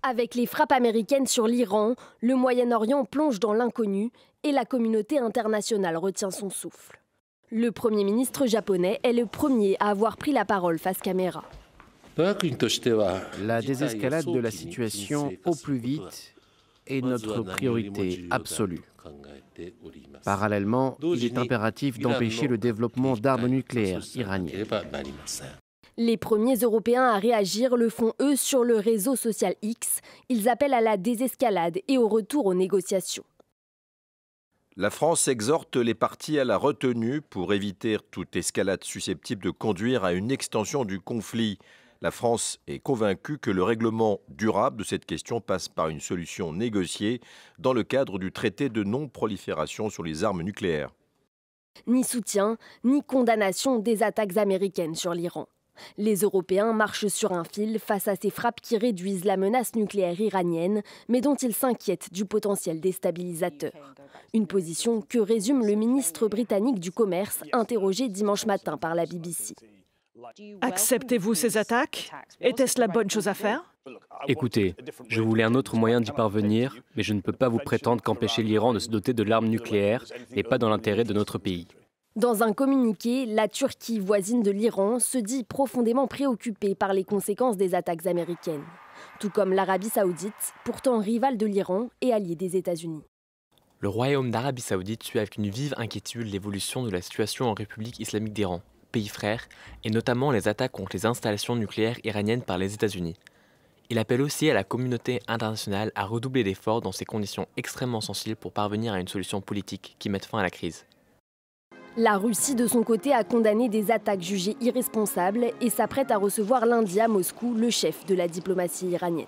Avec les frappes américaines sur l'Iran, le Moyen-Orient plonge dans l'inconnu et la communauté internationale retient son souffle. Le Premier ministre japonais est le premier à avoir pris la parole face caméra. La désescalade de la situation au plus vite est notre priorité absolue. Parallèlement, il est impératif d'empêcher le développement d'armes nucléaires iraniennes. Les premiers Européens à réagir le font eux sur le réseau social X. Ils appellent à la désescalade et au retour aux négociations. La France exhorte les parties à la retenue pour éviter toute escalade susceptible de conduire à une extension du conflit. La France est convaincue que le règlement durable de cette question passe par une solution négociée dans le cadre du traité de non-prolifération sur les armes nucléaires. Ni soutien, ni condamnation des attaques américaines sur l'Iran. Les Européens marchent sur un fil face à ces frappes qui réduisent la menace nucléaire iranienne, mais dont ils s'inquiètent du potentiel déstabilisateur. Une position que résume le ministre britannique du Commerce, interrogé dimanche matin par la BBC. Acceptez-vous ces attaques? Était-ce la bonne chose à faire? Écoutez, je voulais un autre moyen d'y parvenir, mais je ne peux pas vous prétendre qu'empêcher l'Iran de se doter de l'arme nucléaire n'est pas dans l'intérêt de notre pays. Dans un communiqué, la Turquie, voisine de l'Iran, se dit profondément préoccupée par les conséquences des attaques américaines. Tout comme l'Arabie saoudite, pourtant rivale de l'Iran et alliée des États-Unis. Le Royaume d'Arabie saoudite suit avec une vive inquiétude l'évolution de la situation en République islamique d'Iran, pays frère, et notamment les attaques contre les installations nucléaires iraniennes par les États-Unis. Il appelle aussi à la communauté internationale à redoubler d'efforts dans ces conditions extrêmement sensibles pour parvenir à une solution politique qui mette fin à la crise. La Russie, de son côté, a condamné des attaques jugées irresponsables et s'apprête à recevoir lundi à Moscou le chef de la diplomatie iranienne.